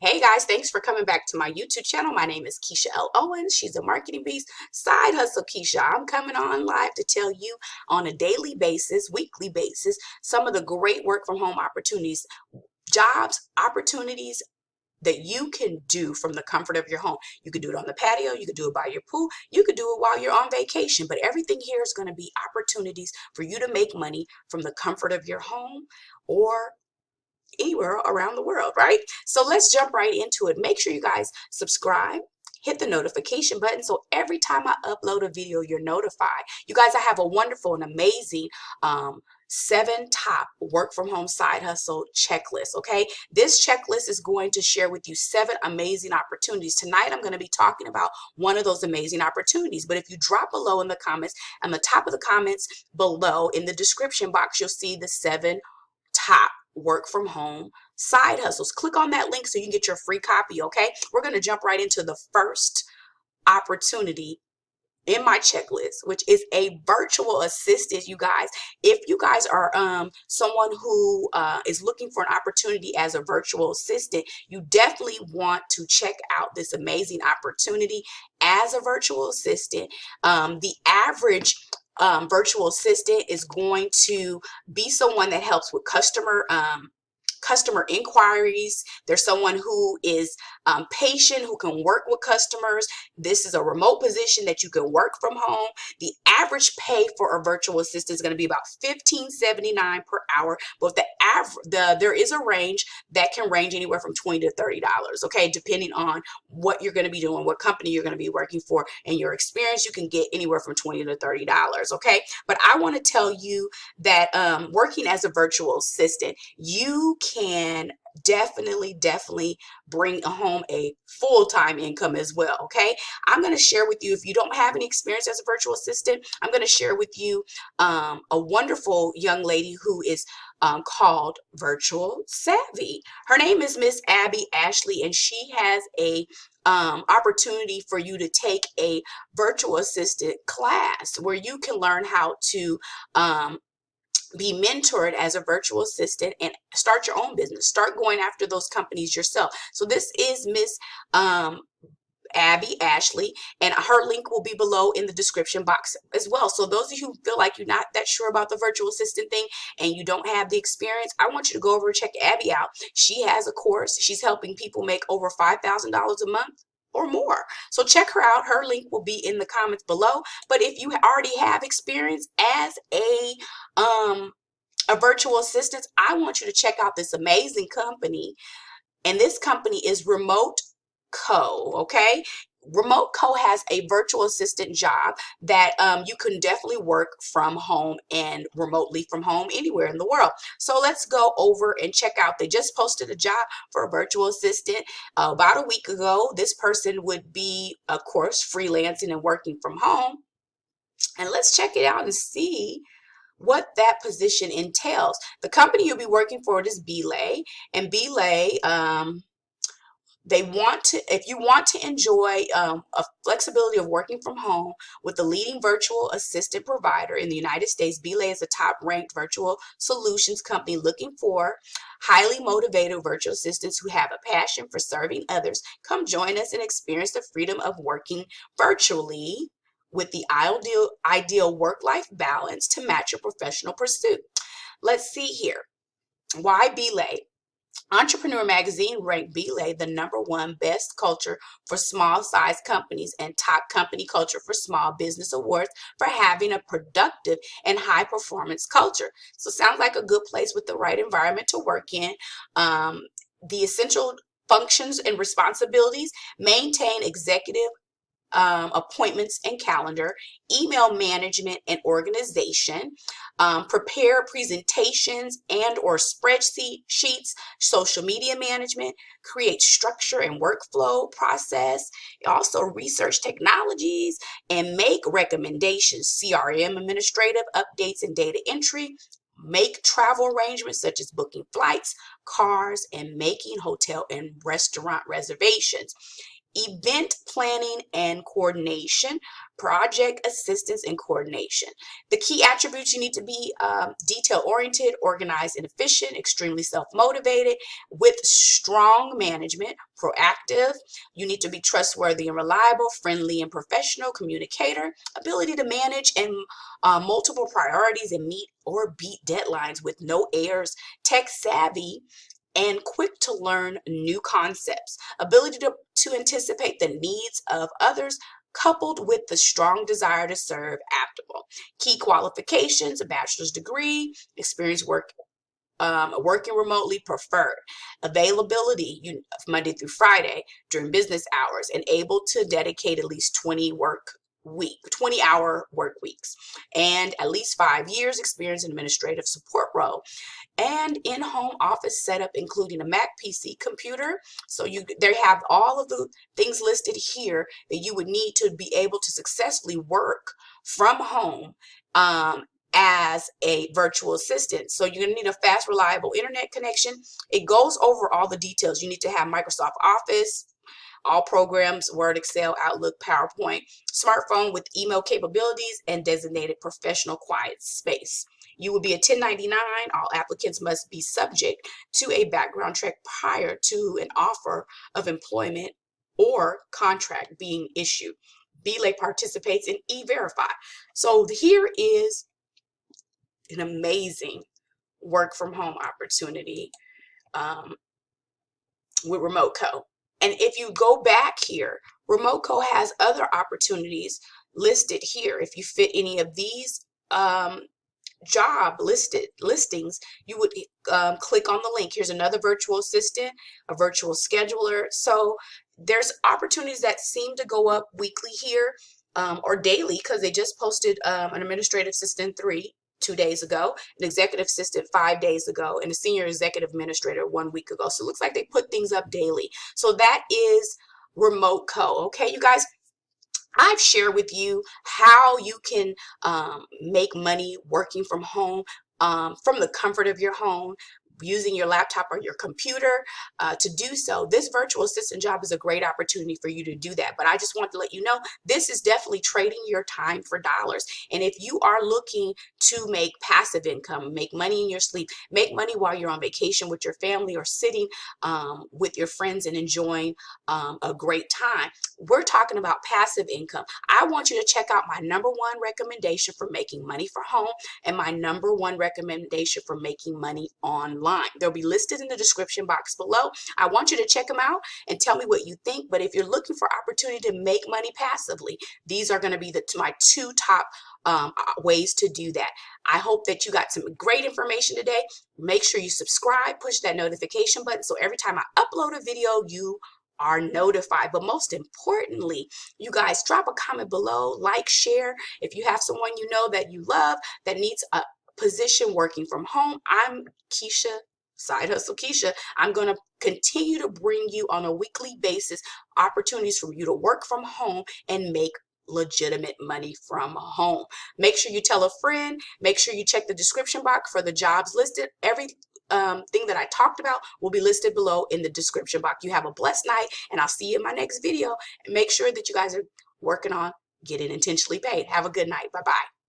Hey guys, thanks for coming back to my YouTube channel. My name is Keisha L. Owens. She's a marketing beast. Side hustle Keisha. I'm coming on live to tell you on a daily basis, weekly basis, some of the great work from home opportunities, jobs, opportunities that you can do from the comfort of your home. You could do it on the patio, you could do it by your pool, you could do it while you're on vacation, but everything here is going to be opportunities for you to make money from the comfort of your home or anywhere around the world, right? So let's jump right into it. Make sure you guys subscribe, hit the notification button so every time I upload a video, you're notified. You guys, I have a wonderful and amazing 7 top work from home side hustle checklist. Okay, this checklist is going to share with you 7 amazing opportunities. Tonight I'm going to be talking about one of those amazing opportunities, but if you drop below in the comments, on the top of the comments below in the description box, you'll see the 7 top work from home side hustles. Click on that link so you can get your free copy. Okay, we're going to jump right into the first opportunity in my checklist, which is a virtual assistant. You guys, if you guys are someone who is looking for an opportunity as a virtual assistant, you definitely want to check out this amazing opportunity as a virtual assistant. The average virtual assistant is going to be someone that helps with customer inquiries. There's someone who is patient, who can work with customers. This is a remote position that you can work from home. The average pay for a virtual assistant is going to be about $15.79 per hour, but there is a range that can range anywhere from $20 to $30. Okay, depending on what you're going to be doing, what company you're going to be working for, and your experience. You can get anywhere from $20 to $30. Okay, but I want to tell you that working as a virtual assistant, you can definitely bring home a full-time income as well. Okay, I'm going to share with you, if you don't have any experience as a virtual assistant, I'm going to share with you a wonderful young lady who is called Virtual Savvy. Her name is Miss Abby Ashley, and she has a opportunity for you to take a virtual assistant class where you can learn how to be mentored as a virtual assistant and start your own business. Start going after those companies yourself. So this is Miss Abby Ashley, and her link will be below in the description box as well. So those of you who feel like you're not that sure about the virtual assistant thing and you don't have the experience, I want you to go over and check Abby out. She has a course. She's helping people make over $5,000 a month or more. So check her out. Her link will be in the comments below. But if you already have experience as a virtual assistant, I want you to check out this amazing company. And this company is Remote Co. Okay, Remote Co has a virtual assistant job that you can definitely work from home and remotely from home anywhere in the world. So let's go over and check out. They just posted a job for a virtual assistant about a week ago. This person would be, of course, freelancing and working from home. And let's check it out and see what that position entails. The company you'll be working for is Belay, and Belay, if you want to enjoy a flexibility of working from home with the leading virtual assistant provider in the United States, Belay is a top-ranked virtual solutions company looking for highly motivated virtual assistants who have a passion for serving others. Come join us and experience the freedom of working virtually with the ideal work-life balance to match your professional pursuit. Let's see here. Why Belay? Entrepreneur Magazine ranked Belay the #1 best culture for small-sized companies and top company culture for small business awards for having a productive and high-performance culture. So sounds like a good place with the right environment to work in. The essential functions and responsibilities: maintain executive appointments and calendar, email management and organization, prepare presentations and or spreadsheet sheets, social media management, create structure and workflow process, also research technologies and make recommendations, CRM administrative updates and data entry, make travel arrangements such as booking flights, cars, and making hotel and restaurant reservations. event planning and coordination, project assistance and coordination. The key attributes: you need to be detail oriented, organized and efficient, extremely self-motivated, with strong management, proactive. You need to be trustworthy and reliable, friendly and professional, communicator, ability to manage and multiple priorities and meet or beat deadlines with no errors, tech savvy, and quick to learn new concepts, ability to anticipate the needs of others, coupled with the strong desire to serve, adaptable. Key qualifications: a bachelor's degree, experience working remotely preferred, availability Monday through Friday during business hours, and able to dedicate at least 20-hour work weeks, and at least 5 years experience in administrative support role, and in-home office setup, including a Mac PC computer. So they have all of the things listed here that you would need to be able to successfully work from home as a virtual assistant. So you're going to need a fast, reliable internet connection. It goes over all the details. You need to have Microsoft Office, all programs, Word, Excel, Outlook, PowerPoint, smartphone with email capabilities, and designated professional quiet space. You will be a 1099. All applicants must be subject to a background check prior to an offer of employment or contract being issued. Belay participates in E-Verify. So here is an amazing work from home opportunity with Remote Co. And if you go back here, Remote Co has other opportunities listed here. If you fit any of these job listings, you would click on the link. Here's another virtual assistant, a virtual scheduler. So there's opportunities that seem to go up weekly here or daily, because they just posted an administrative assistant 2 days ago, an executive assistant 5 days ago, and a senior executive administrator 1 week ago. So it looks like they put things up daily. So that is Remote Co. Okay, you guys, I've shared with you how you can make money working from home, from the comfort of your home, using your laptop or your computer to do so. This virtual assistant job is a great opportunity for you to do that. But I just want to let you know, this is definitely trading your time for dollars. And if you are looking to make passive income, make money in your sleep, make money while you're on vacation with your family or sitting with your friends and enjoying a great time, we're talking about passive income. I want you to check out my #1 recommendation for making money for home and my #1 recommendation for making money online. They'll be listed in the description box below. I want you to check them out and tell me what you think. But if you're looking for opportunity to make money passively, these are going to be my 2 top ways to do that. I hope that you got some great information today. Make sure you subscribe, push that notification button, so every time I upload a video, you are notified. But most importantly, you guys, drop a comment below, like, share. If you have someone you know that you love that needs a position working from home, I'm Keisha, Side Hustle Keisha. I'm going to continue to bring you on a weekly basis opportunities for you to work from home and make legitimate money from home. Make sure you tell a friend. Make sure you check the description box for the jobs listed. Every thing that I talked about will be listed below in the description box. You have a blessed night, and I'll see you in my next video. And make sure that you guys are working on getting intentionally paid. Have a good night. Bye-bye.